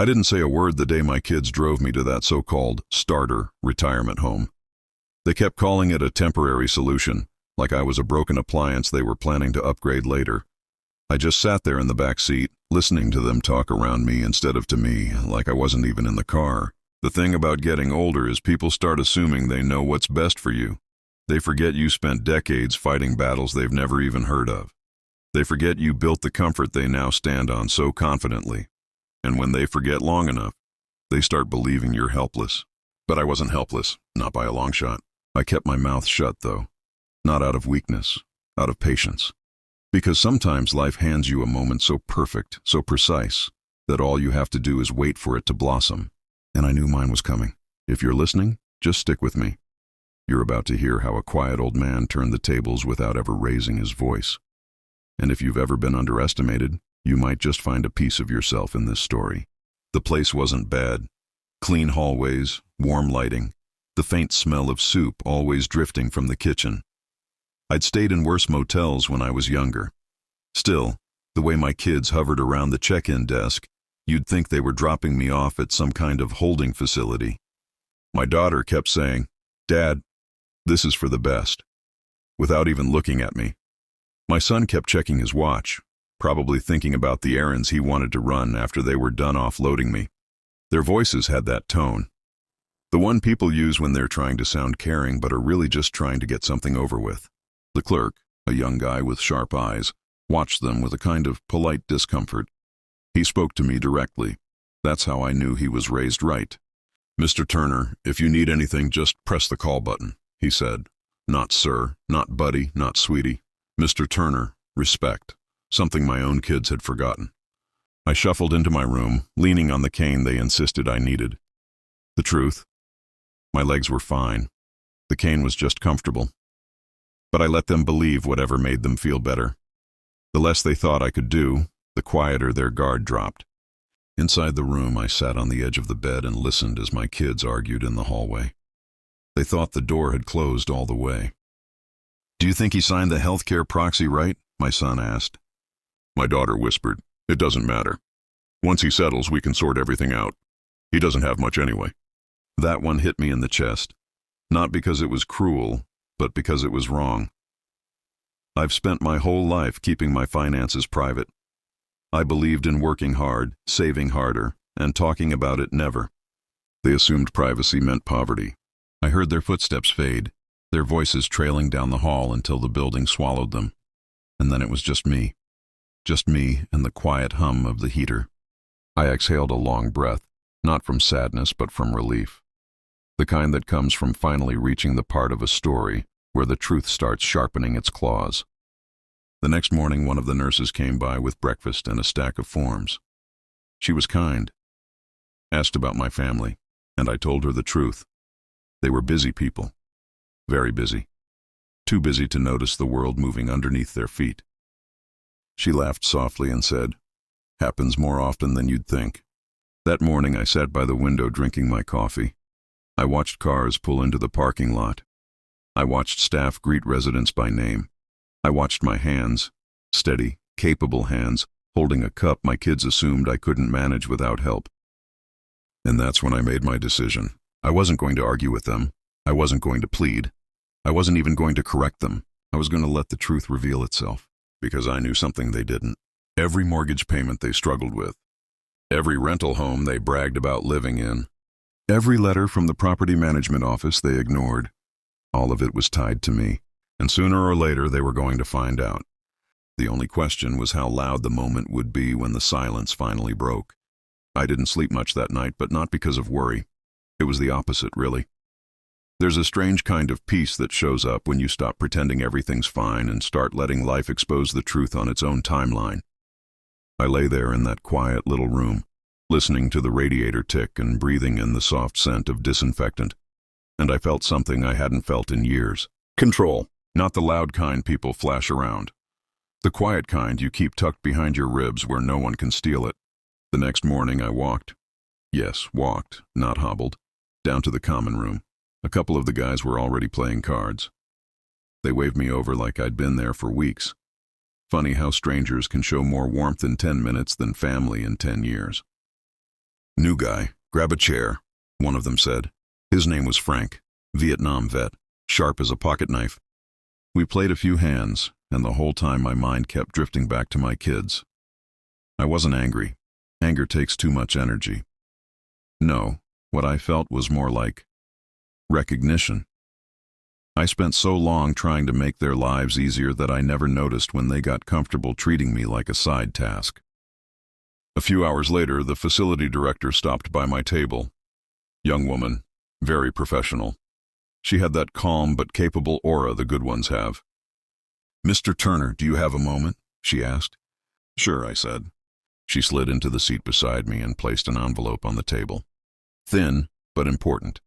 I didn't say a word the day my kids drove me to that so-called starter retirement home. They kept calling it a temporary solution, like I was a broken appliance they were planning to upgrade later. I just sat there in the back seat, listening to them talk around me instead of to me, like I wasn't even in the car. The thing about getting older is people start assuming they know what's best for you. They forget you spent decades fighting battles they've never even heard of. They forget you built the comfort they now stand on so confidently. And when they forget long enough, they start believing you're helpless. But I wasn't helpless, not by a long shot. I kept my mouth shut, though. Not out of weakness, out of patience. Because sometimes life hands you a moment so perfect, so precise, that all you have to do is wait for it to blossom. And I knew mine was coming. If you're listening, just stick with me. You're about to hear how a quiet old man turned the tables without ever raising his voice. And if you've ever been underestimated, you might just find a piece of yourself in this story. The place wasn't bad. Clean hallways, warm lighting, the faint smell of soup always drifting from the kitchen. I'd stayed in worse motels when I was younger. Still, the way my kids hovered around the check-in desk, you'd think they were dropping me off at some kind of holding facility. My daughter kept saying, "Dad, this is for the best," without even looking at me. My son kept checking his watch, probably thinking about the errands he wanted to run after they were done offloading me. Their voices had that tone. The one people use when they're trying to sound caring but are really just trying to get something over with. The clerk, a young guy with sharp eyes, watched them with a kind of polite discomfort. He spoke to me directly. That's how I knew he was raised right. "Mr. Turner, if you need anything, just press the call button," he said. Not sir, not buddy, not sweetie. Mr. Turner, respect, something my own kids had forgotten. I shuffled into my room, leaning on the cane they insisted I needed. The truth? My legs were fine. The cane was just comfortable. But I let them believe whatever made them feel better. The less they thought I could do, the quieter their guard dropped. Inside the room, I sat on the edge of the bed and listened as my kids argued in the hallway. They thought the door had closed all the way. "Do you think he signed the healthcare proxy right?" my son asked. My daughter whispered, "It doesn't matter. Once he settles, we can sort everything out. He doesn't have much anyway." That one hit me in the chest, not because it was cruel, but because it was wrong. I've spent my whole life keeping my finances private. I believed in working hard, saving harder, and talking about it never. They assumed privacy meant poverty. I heard their footsteps fade, their voices trailing down the hall until the building swallowed them. And then it was just me and the quiet hum of the heater. I exhaled a long breath, not from sadness but from relief. The kind that comes from finally reaching the part of a story where the truth starts sharpening its claws. The next morning, one of the nurses came by with breakfast and a stack of forms. She was kind, asked about my family, and I told her the truth. They were busy people, very busy, too busy to notice the world moving underneath their feet. She laughed softly and said, "Happens more often than you'd think." That morning I sat by the window drinking my coffee. I watched cars pull into the parking lot. I watched staff greet residents by name. I watched my hands, steady, capable hands, holding a cup my kids assumed I couldn't manage without help. And that's when I made my decision. I wasn't going to argue with them. I wasn't going to plead. I wasn't even going to correct them. I was going to let the truth reveal itself, because I knew something they didn't. Every mortgage payment they struggled with, every rental home they bragged about living in, every letter from the property management office they ignored, all of it was tied to me, and sooner or later they were going to find out. The only question was how loud the moment would be when the silence finally broke. I didn't sleep much that night, but not because of worry. It was the opposite, really. There's a strange kind of peace that shows up when you stop pretending everything's fine and start letting life expose the truth on its own timeline. I lay there in that quiet little room, listening to the radiator tick and breathing in the soft scent of disinfectant, and I felt something I hadn't felt in years. Control. Not the loud kind people flash around. The quiet kind you keep tucked behind your ribs where no one can steal it. The next morning I walked. Yes, walked, not hobbled. Down to the common room. A couple of the guys were already playing cards. They waved me over like I'd been there for weeks. Funny how strangers can show more warmth in 10 minutes than family in 10 years. "New guy, grab a chair," one of them said. His name was Frank, Vietnam vet, sharp as a pocket knife. We played a few hands, and the whole time my mind kept drifting back to my kids. I wasn't angry. Anger takes too much energy. No, what I felt was more like recognition. I spent so long trying to make their lives easier that I never noticed when they got comfortable treating me like a side task. A few hours later, the facility director stopped by my table. Young woman, very professional. She had that calm but capable aura the good ones have. "Mr. Turner, do you have a moment?" she asked. "Sure," I said. She slid into the seat beside me and placed an envelope on the table. Thin, but important.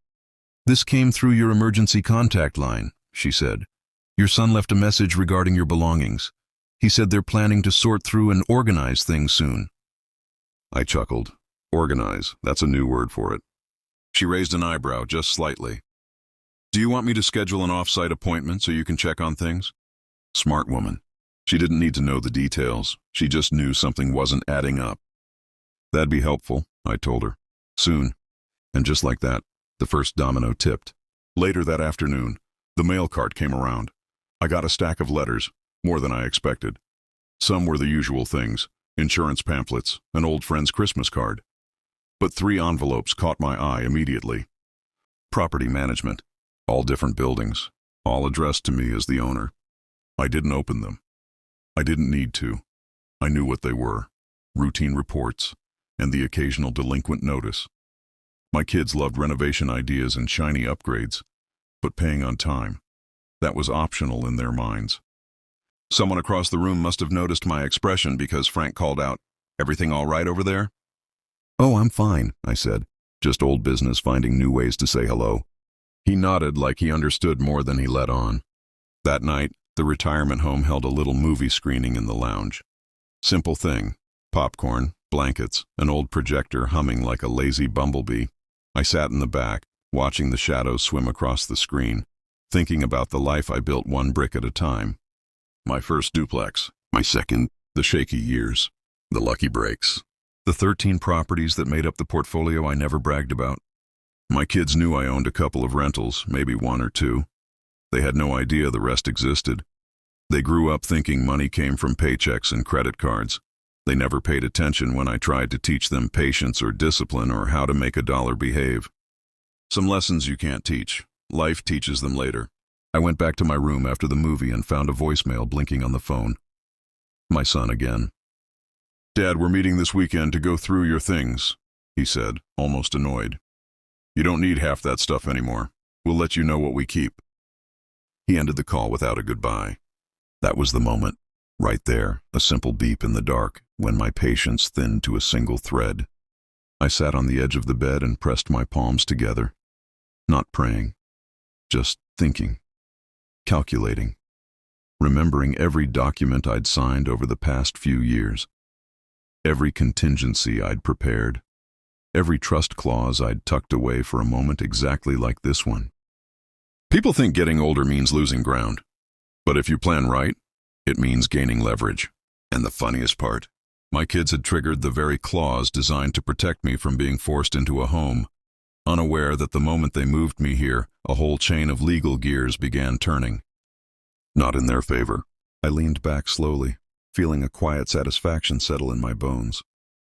"This came through your emergency contact line," she said. "Your son left a message regarding your belongings. He said they're planning to sort through and organize things soon." I chuckled. Organize, that's a new word for it. She raised an eyebrow just slightly. "Do you want me to schedule an off-site appointment so you can check on things?" Smart woman. She didn't need to know the details. She just knew something wasn't adding up. "That'd be helpful," I told her. "Soon." And just like that, the first domino tipped. Later that afternoon, the mail cart came around. I got a stack of letters, more than I expected. Some were the usual things, insurance pamphlets, an old friend's Christmas card. But 3 envelopes caught my eye immediately. Property management, all different buildings, all addressed to me as the owner. I didn't open them. I didn't need to. I knew what they were, routine reports, and the occasional delinquent notice. My kids loved renovation ideas and shiny upgrades, but paying on time, that was optional in their minds. Someone across the room must have noticed my expression because Frank called out, "Everything all right over there?" "Oh, I'm fine," I said. "Just old business finding new ways to say hello." He nodded like he understood more than he let on. That night, the retirement home held a little movie screening in the lounge. Simple thing, popcorn, blankets, an old projector humming like a lazy bumblebee. I sat in the back, watching the shadows swim across the screen, thinking about the life I built one brick at a time. My first duplex, my second, the shaky years, the lucky breaks, the 13 properties that made up the portfolio I never bragged about. My kids knew I owned a couple of rentals, maybe 1 or 2. They had no idea the rest existed. They grew up thinking money came from paychecks and credit cards. They never paid attention when I tried to teach them patience or discipline or how to make a dollar behave. Some lessons you can't teach. Life teaches them later. I went back to my room after the movie and found a voicemail blinking on the phone. My son again. "Dad, we're meeting this weekend to go through your things," he said, almost annoyed. "You don't need half that stuff anymore. We'll let you know what we keep." He ended the call without a goodbye. That was the moment, right there, a simple beep in the dark, when my patience thinned to a single thread. I sat on the edge of the bed and pressed my palms together. Not praying, just thinking, calculating, remembering every document I'd signed over the past few years, every contingency I'd prepared, every trust clause I'd tucked away for a moment exactly like this one. People think getting older means losing ground. But if you plan right, it means gaining leverage. And the funniest part, my kids had triggered the very clause designed to protect me from being forced into a home, unaware that the moment they moved me here, a whole chain of legal gears began turning. Not in their favor. I leaned back slowly, feeling a quiet satisfaction settle in my bones.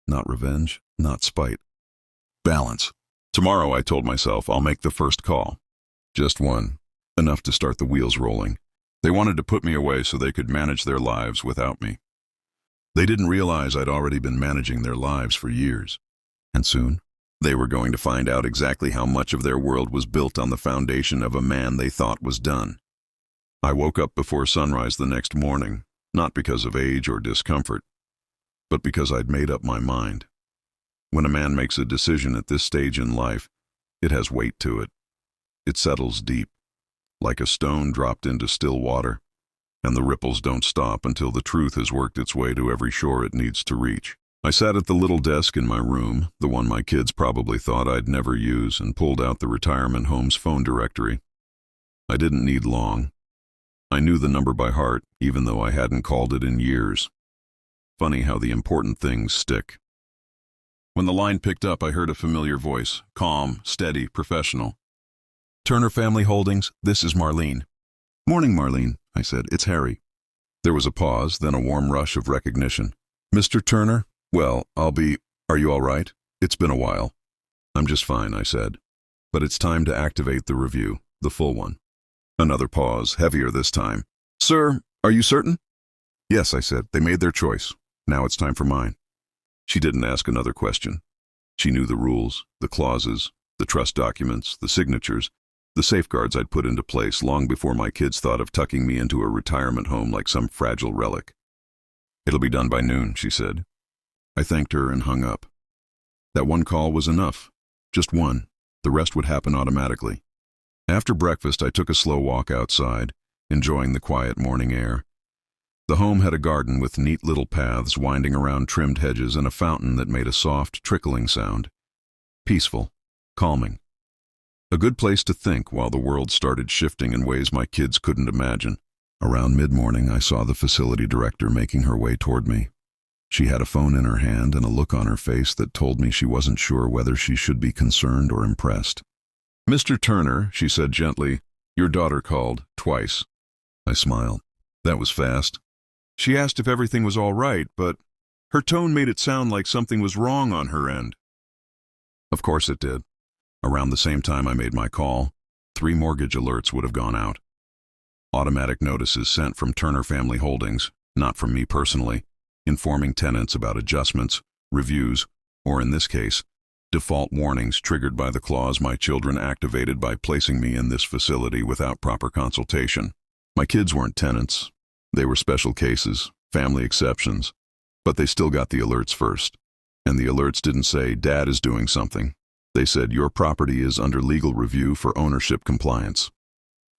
Not revenge, not spite. Balance. Tomorrow, I told myself, I'll make the first call. Just one. Enough to start the wheels rolling. They wanted to put me away so they could manage their lives without me. They didn't realize I'd already been managing their lives for years. And soon, they were going to find out exactly how much of their world was built on the foundation of a man they thought was done. I woke up before sunrise the next morning, not because of age or discomfort, but because I'd made up my mind. When a man makes a decision at this stage in life, it has weight to it. It settles deep, like a stone dropped into still water, and the ripples don't stop until the truth has worked its way to every shore it needs to reach. I sat at the little desk in my room, the one my kids probably thought I'd never use, and pulled out the retirement home's phone directory. I didn't need long. I knew the number by heart, even though I hadn't called it in years. Funny how the important things stick. When the line picked up, I heard a familiar voice, calm, steady, professional. "Turner Family Holdings, this is Marlene." "Morning, Marlene," I said. "It's Harry." There was a pause, then a warm rush of recognition. "Mr. Turner? Well, Are you all right? It's been a while." "I'm just fine," I said. "But it's time to activate the review, the full one." Another pause, heavier this time. "Sir, are you certain?" "Yes," I said. "They made their choice. Now it's time for mine." She didn't ask another question. She knew the rules, the clauses, the trust documents, the signatures, the safeguards I'd put into place long before my kids thought of tucking me into a retirement home like some fragile relic. "It'll be done by noon," she said. I thanked her and hung up. That one call was enough. Just one. The rest would happen automatically. After breakfast, I took a slow walk outside, enjoying the quiet morning air. The home had a garden with neat little paths winding around trimmed hedges and a fountain that made a soft, trickling sound. Peaceful, calming. A good place to think while the world started shifting in ways my kids couldn't imagine. Around mid-morning, I saw the facility director making her way toward me. She had a phone in her hand and a look on her face that told me she wasn't sure whether she should be concerned or impressed. "Mr. Turner," she said gently, "your daughter called, twice." I smiled. That was fast. She asked if everything was all right, but her tone made it sound like something was wrong on her end. Of course it did. Around the same time I made my call, 3 mortgage alerts would have gone out. Automatic notices sent from Turner Family Holdings, not from me personally, informing tenants about adjustments, reviews, or in this case, default warnings triggered by the clause my children activated by placing me in this facility without proper consultation. My kids weren't tenants. They were special cases, family exceptions, but they still got the alerts first. And the alerts didn't say, "Dad is doing something." They said, "Your property is under legal review for ownership compliance."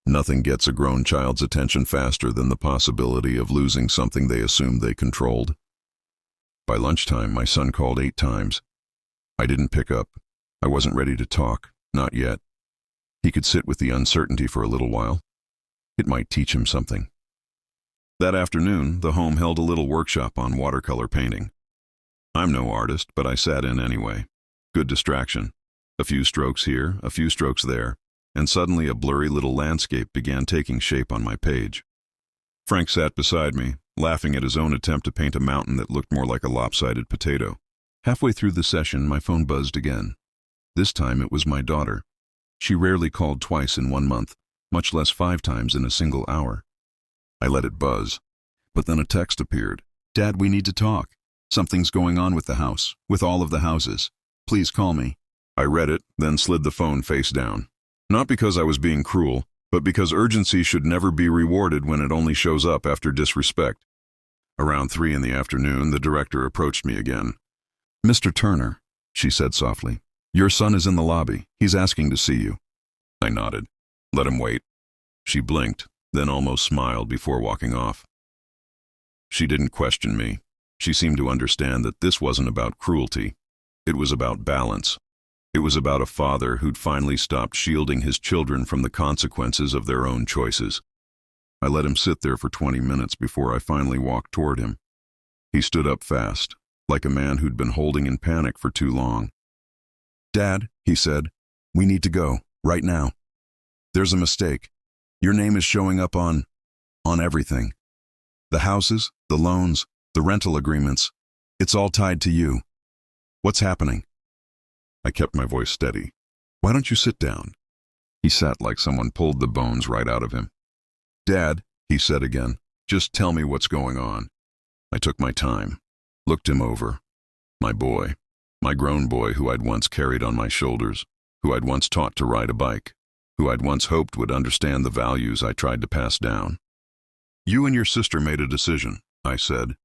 Nothing gets a grown child's attention faster than the possibility of losing something they assumed they controlled. By lunchtime, my son called 8 times. I didn't pick up. I wasn't ready to talk, not yet. He could sit with the uncertainty for a little while. It might teach him something. That afternoon, the home held a little workshop on watercolor painting. I'm no artist, but I sat in anyway. Good distraction. A few strokes here, a few strokes there, and suddenly a blurry little landscape began taking shape on my page. Frank sat beside me, laughing at his own attempt to paint a mountain that looked more like a lopsided potato. Halfway through the session, my phone buzzed again. This time it was my daughter. She rarely called twice in 1 month, much less 5 times in a single hour. I let it buzz, but then a text appeared. "Dad, we need to talk. Something's going on with the house, with all of the houses. Please call me." I read it, then slid the phone face down. Not because I was being cruel, but because urgency should never be rewarded when it only shows up after disrespect. Around 3 in the afternoon, the director approached me again. "Mr. Turner," she said softly, "your son is in the lobby. He's asking to see you." I nodded. "Let him wait." She blinked, then almost smiled before walking off. She didn't question me. She seemed to understand that this wasn't about cruelty. It was about balance. It was about a father who'd finally stopped shielding his children from the consequences of their own choices. I let him sit there for 20 minutes before I finally walked toward him. He stood up fast, like a man who'd been holding in panic for too long. "Dad," he said, "we need to go, right now. There's a mistake. Your name is showing up on everything. The houses, the loans, the rental agreements. It's all tied to you. What's happening?" I kept my voice steady. "Why don't you sit down?" He sat like someone pulled the bones right out of him. "Dad," he said again, "just tell me what's going on." I took my time, looked him over. My boy, my grown boy who I'd once carried on my shoulders, who I'd once taught to ride a bike, who I'd once hoped would understand the values I tried to pass down. "You and your sister made a decision," I said.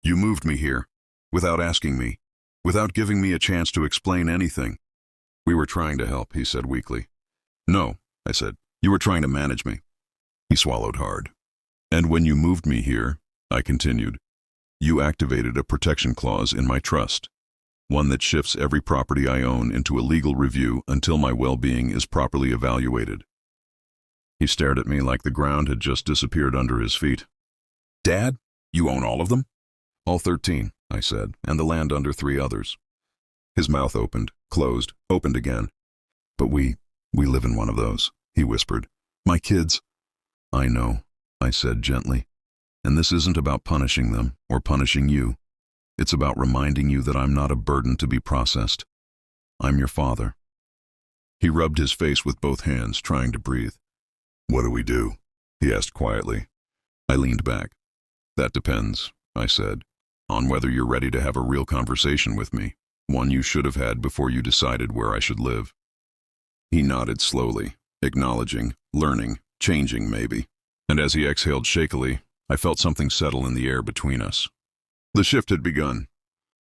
"You moved me here, without asking me, without giving me a chance to explain anything." "We were trying to help," he said weakly. "No," I said, "you were trying to manage me." He swallowed hard. "And when you moved me here," I continued, "you activated a protection clause in my trust, one that shifts every property I own into a legal review until my well-being is properly evaluated." He stared at me like the ground had just disappeared under his feet. "Dad, you own all of them?" "All 13, I said, "and the land under 3 others." His mouth opened, closed, opened again. But we live in one of those, he whispered. My kids. I know, I said gently. And this isn't about punishing them or punishing you. It's about reminding you that I'm not a burden to be processed. I'm your father. He rubbed his face with both hands, trying to breathe. What do we do? He asked quietly. I leaned back. That depends, I said, on whether you're ready to have a real conversation with me, one you should have had before you decided where I should live. He nodded slowly, acknowledging, learning, changing maybe. And as he exhaled shakily, I felt something settle in the air between us. The shift had begun.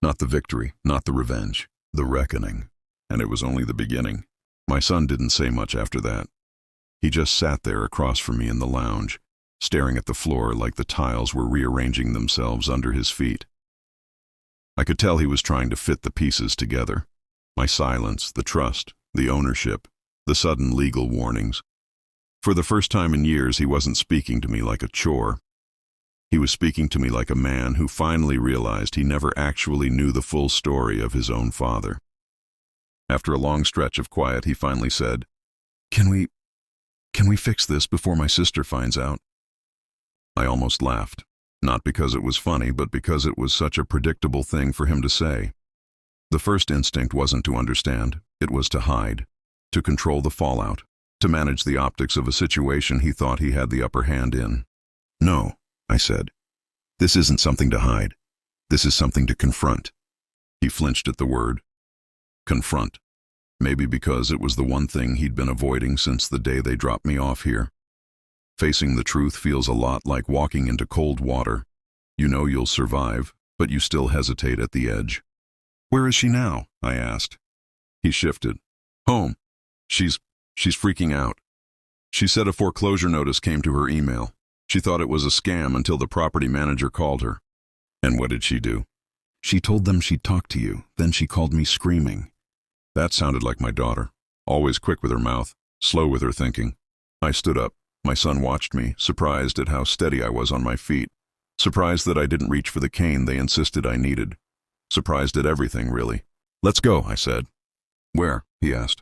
Not the victory, not the revenge, the reckoning. And it was only the beginning. My son didn't say much after that. He just sat there across from me in the lounge, staring at the floor like the tiles were rearranging themselves under his feet. I could tell he was trying to fit the pieces together. My silence, the trust, the ownership, the sudden legal warnings. For the first time in years, he wasn't speaking to me like a chore. He was speaking to me like a man who finally realized he never actually knew the full story of his own father. After a long stretch of quiet, he finally said, Can we fix this before my sister finds out? I almost laughed, not because it was funny, but because it was such a predictable thing for him to say. The first instinct wasn't to understand, it was to hide, to control the fallout, to manage the optics of a situation he thought he had the upper hand in. No, I said. This isn't something to hide. This is something to confront. He flinched at the word. Confront. Maybe because it was the one thing he'd been avoiding since the day they dropped me off here. Facing the truth feels a lot like walking into cold water. You know you'll survive, but you still hesitate at the edge. Where is she now? I asked. He shifted. Home. She's freaking out. She said a foreclosure notice came to her email. She thought it was a scam until the property manager called her. And what did she do? She told them she'd talk to you, then she called me screaming. That sounded like my daughter, always quick with her mouth, slow with her thinking. I stood up. My son watched me, surprised at how steady I was on my feet, surprised that I didn't reach for the cane they insisted I needed, surprised at everything, really. Let's go, I said. Where? He asked.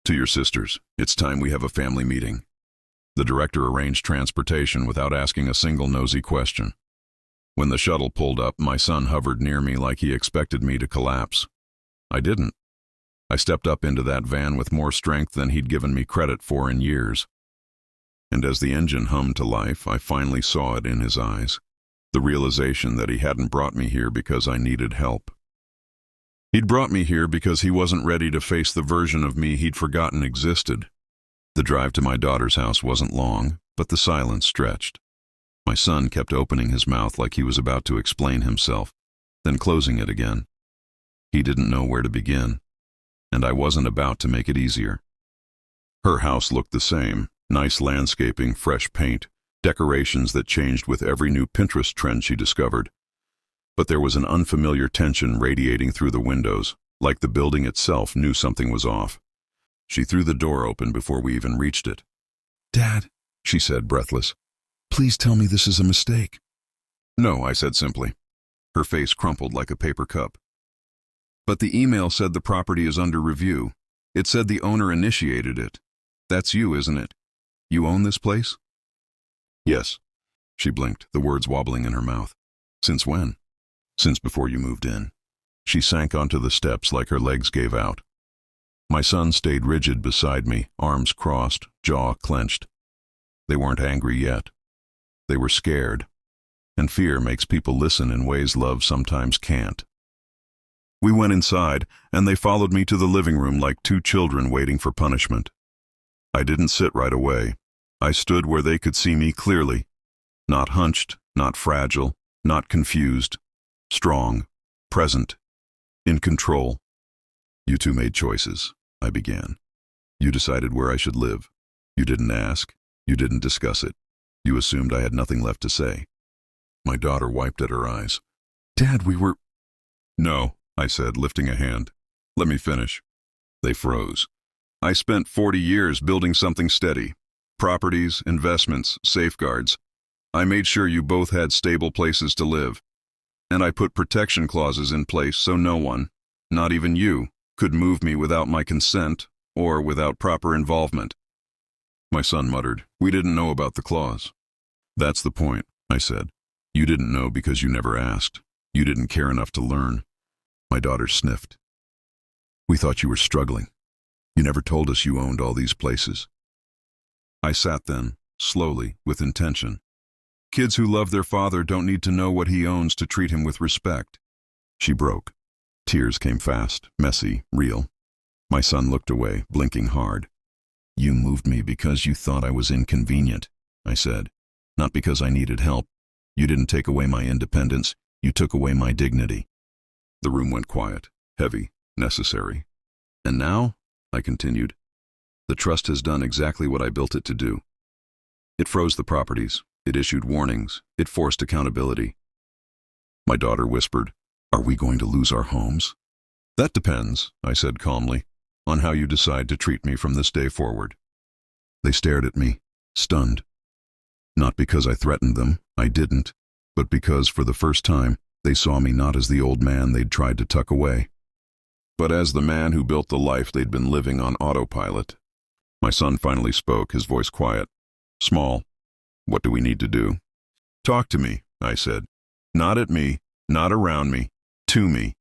To your sister's. It's time we have a family meeting. The director arranged transportation without asking a single nosy question. When the shuttle pulled up, my son hovered near me like he expected me to collapse. I didn't. I stepped up into that van with more strength than he'd given me credit for in years. And as the engine hummed to life, I finally saw it in his eyes, the realization that he hadn't brought me here because I needed help. He'd brought me here because he wasn't ready to face the version of me he'd forgotten existed. The drive to my daughter's house wasn't long, but the silence stretched. My son kept opening his mouth like he was about to explain himself, then closing it again. He didn't know where to begin, and I wasn't about to make it easier. Her house looked the same, nice landscaping, fresh paint, decorations that changed with every new Pinterest trend she discovered. But there was an unfamiliar tension radiating through the windows, like the building itself knew something was off. She threw the door open before we even reached it. Dad, she said, breathless, please tell me this is a mistake. No, I said simply. Her face crumpled like a paper cup. But the email said the property is under review. It said the owner initiated it. That's you, isn't it? You own this place? Yes. She blinked, the words wobbling in her mouth. Since when? Since before you moved in. She sank onto the steps like her legs gave out. My son stayed rigid beside me, arms crossed, jaw clenched. They weren't angry yet. They were scared. And fear makes people listen in ways love sometimes can't. We went inside, and they followed me to the living room like two children waiting for punishment. I didn't sit right away. I stood where they could see me clearly. Not hunched, not fragile, not confused. Strong, present, in control. You two made choices, I began. You decided where I should live. You didn't ask. You didn't discuss it. You assumed I had nothing left to say. My daughter wiped at her eyes. Dad, we were... No, I said, lifting a hand. Let me finish. They froze. I spent 40 years building something steady. Properties, investments, safeguards. I made sure you both had stable places to live. And I put protection clauses in place so no one, Not even you could move me without my consent or without proper involvement. My son muttered, "We didn't know about the clause." "That's the point," I said. "You didn't know because you never asked. You didn't care enough to learn." My daughter sniffed. "We thought you were struggling. You never told us you owned all these places." I sat then, slowly, with intention. Kids who love their father don't need to know what he owns to treat him with respect. She broke. Tears came fast, messy, real. My son looked away, blinking hard. "You moved me because you thought I was inconvenient," I said. "Not because I needed help. You didn't take away my independence. You took away my dignity." The room went quiet, heavy, necessary. "And now," I continued, "the trust has done exactly what I built it to do. It froze the properties. It issued warnings. It forced accountability." My daughter whispered, "Are we going to lose our homes?" "That depends," I said calmly, "on how you decide to treat me from this day forward." They stared at me, stunned. Not because I threatened them, I didn't, but because for the first time, they saw me not as the old man they'd tried to tuck away, but as the man who built the life they'd been living on autopilot. My son finally spoke, his voice quiet. "Small, what do we need to do?" "Talk to me," I said. "Not at me, not around me, to me.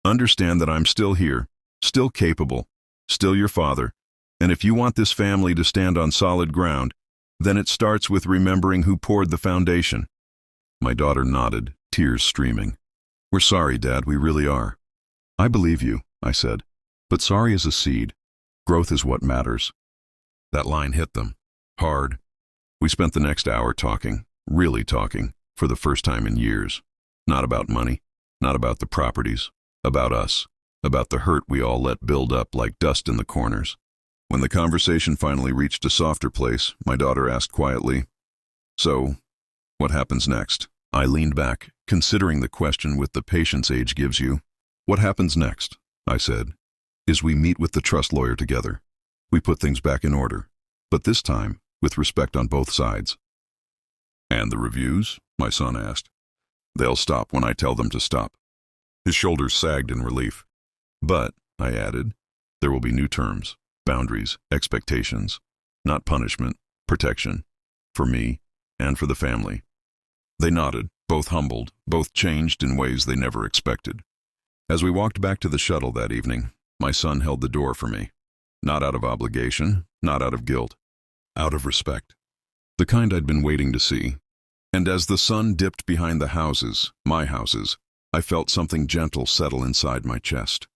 Understand that I'm still here, still capable, still your father, and if you want this family to stand on solid ground, then it starts with remembering who poured the foundation." My daughter nodded, tears streaming. "We're sorry, Dad, we really are." "I believe you," I said, "but sorry is a seed. Growth is what matters." That line hit them, hard. We spent the next hour talking, really talking, for the first time in years. Not about money, not about the properties, about us, about the hurt we all let build up like dust in the corners. When the conversation finally reached a softer place, my daughter asked quietly, "So, what happens next?" I leaned back, considering the question with the patience age gives you. "What happens next," I said, "is we meet with the trust lawyer together. We put things back in order, but this time, with respect on both sides." "And the reviews?" my son asked. "They'll stop when I tell them to stop." His shoulders sagged in relief. "But," I added, "there will be new terms, boundaries, expectations, not punishment, protection, for me and for the family." They nodded, both humbled, both changed in ways they never expected. As we walked back to the shuttle that evening, my son held the door for me. Not out of obligation, not out of guilt, out of respect. The kind I'd been waiting to see. And as the sun dipped behind the houses, my houses, I felt something gentle settle inside my chest.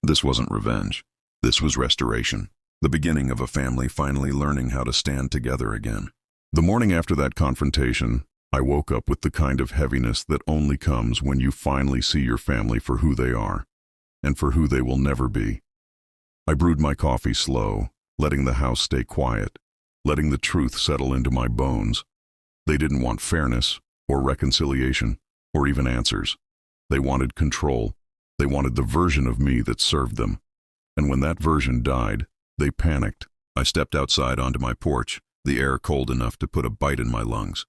This wasn't revenge. This was restoration. The beginning of a family finally learning how to stand together again. The morning after that confrontation, I woke up with the kind of heaviness that only comes when you finally see your family for who they are, and for who they will never be. I brewed my coffee slow, letting the house stay quiet, letting the truth settle into my bones. They didn't want fairness, or reconciliation, or even answers. They wanted control. They wanted the version of me that served them. And when that version died, they panicked. I stepped outside onto my porch, the air cold enough to put a bite in my lungs.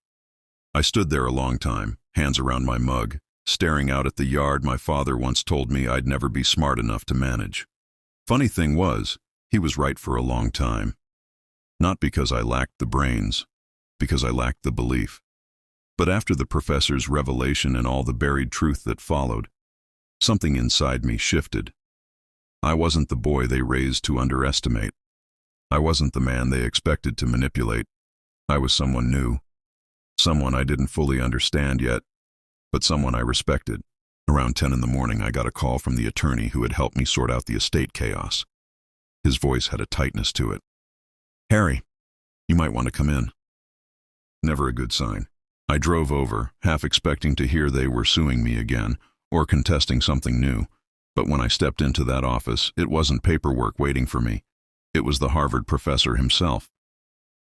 I stood there a long time, hands around my mug, staring out at the yard my father once told me I'd never be smart enough to manage. Funny thing was, he was right for a long time. Not because I lacked the brains, because I lacked the belief. But after the professor's revelation and all the buried truth that followed, something inside me shifted. I wasn't the boy they raised to underestimate. I wasn't the man they expected to manipulate. I was someone new. Someone I didn't fully understand yet, but someone I respected. Around 10 in the morning, I got a call from the attorney who had helped me sort out the estate chaos. His voice had a tightness to it. "Harry, you might want to come in." Never a good sign. I drove over, half expecting to hear they were suing me again, or contesting something new. But when I stepped into that office, it wasn't paperwork waiting for me. It was the Harvard professor himself.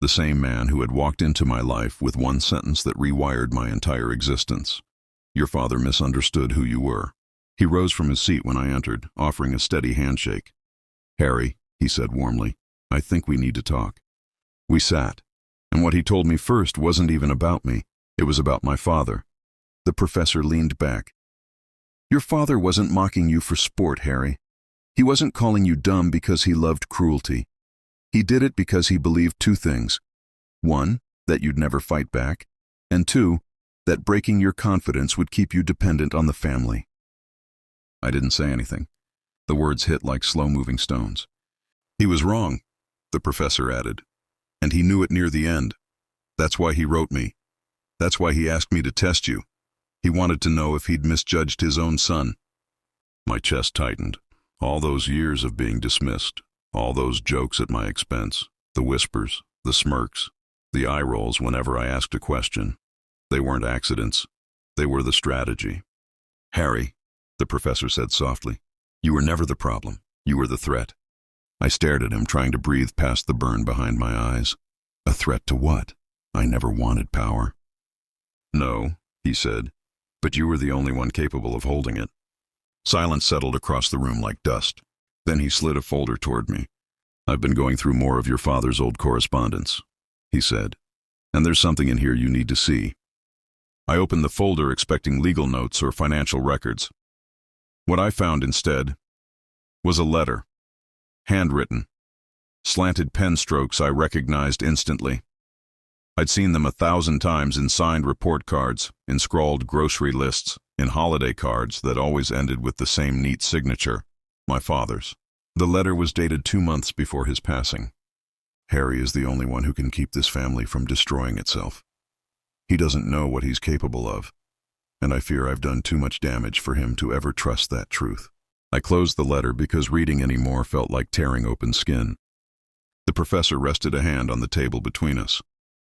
The same man who had walked into my life with one sentence that rewired my entire existence. "Your father misunderstood who you were." He rose from his seat when I entered, offering a steady handshake. "Harry," he said warmly, "I think we need to talk." We sat, and what he told me first wasn't even about me. It was about my father. The professor leaned back. Your father wasn't mocking you for sport, Harry. He wasn't calling you dumb because he loved cruelty. He did it because he believed two things. One, that you'd never fight back, and two, that breaking your confidence would keep you dependent on the family. I didn't say anything. The words hit like slow-moving stones. He was wrong, the professor added, and he knew it near the end. That's why he wrote me. That's why he asked me to test you. He wanted to know if he'd misjudged his own son. My chest tightened. All those years of being dismissed, all those jokes at my expense, the whispers, the smirks, the eye rolls whenever I asked a question. They weren't accidents. They were the strategy. Harry, the professor said softly, you were never the problem. You were the threat. I stared at him, trying to breathe past the burn behind my eyes. A threat to what? I never wanted power. No, he said, but you were the only one capable of holding it. Silence settled across the room like dust. Then he slid a folder toward me. I've been going through more of your father's old correspondence, he said, and there's something in here you need to see. I opened the folder expecting legal notes or financial records. What I found instead was a letter, handwritten, slanted pen strokes I recognized instantly. I'd seen them 1,000 times in signed report cards, in scrawled grocery lists, in holiday cards that always ended with the same neat signature, my father's. The letter was dated 2 months before his passing. Harry is the only one who can keep this family from destroying itself. He doesn't know what he's capable of, and I fear I've done too much damage for him to ever trust that truth. I closed the letter because reading any more felt like tearing open skin. The professor rested a hand on the table between us.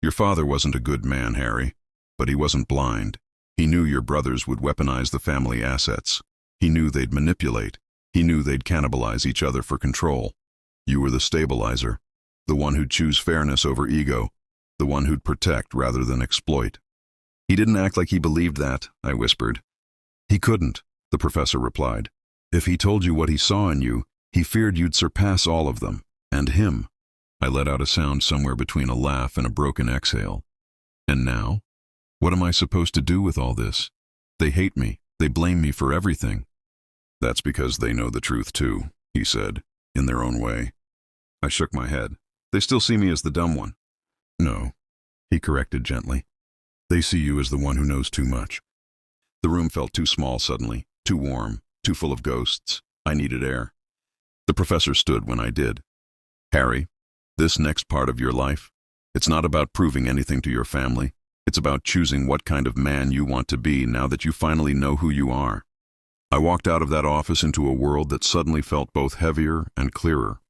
Your father wasn't a good man, Harry, but he wasn't blind. He knew your brothers would weaponize the family assets. He knew they'd manipulate. He knew they'd cannibalize each other for control. You were the stabilizer, the one who'd choose fairness over ego, the one who'd protect rather than exploit. He didn't act like he believed that, I whispered. He couldn't, the professor replied. If he told you what he saw in you, he feared you'd surpass all of them, and him. I let out a sound somewhere between a laugh and a broken exhale. And now? What am I supposed to do with all this? They hate me. They blame me for everything. That's because they know the truth too, he said, in their own way. I shook my head. They still see me as the dumb one. No, he corrected gently. They see you as the one who knows too much. The room felt too small suddenly, too warm, too full of ghosts. I needed air. The professor stood when I did. Harry, this next part of your life, it's not about proving anything to your family. It's about choosing what kind of man you want to be now that you finally know who you are. I walked out of that office into a world that suddenly felt both heavier and clearer.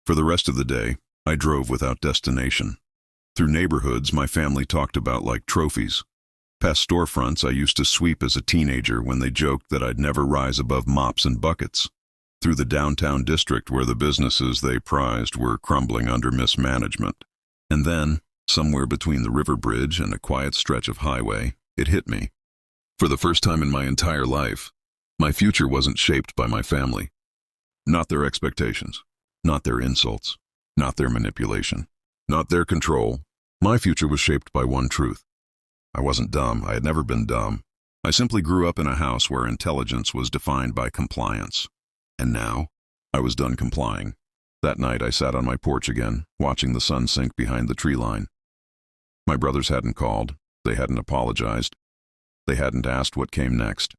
For the rest of the day, I drove without destination. Through neighborhoods my family talked about like trophies. Past storefronts I used to sweep as a teenager when they joked that I'd never rise above mops and buckets. Through the downtown district where the businesses they prized were crumbling under mismanagement. And then, somewhere between the river bridge and a quiet stretch of highway, it hit me. For the first time in my entire life, my future wasn't shaped by my family. Not their expectations, not their insults, not their manipulation, not their control. My future was shaped by one truth. I wasn't dumb. I had never been dumb. I simply grew up in a house where intelligence was defined by compliance. And now, I was done complying. That night I sat on my porch again, watching the sun sink behind the tree line. My brothers hadn't called. They hadn't apologized. They hadn't asked what came next.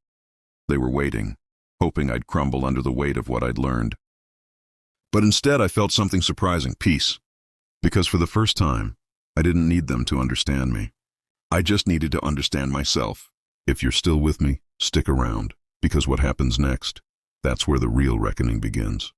They were waiting, hoping I'd crumble under the weight of what I'd learned. But instead I felt something surprising, peace. Because for the first time, I didn't need them to understand me. I just needed to understand myself. If you're still with me, stick around, because what happens next, that's where the real reckoning begins.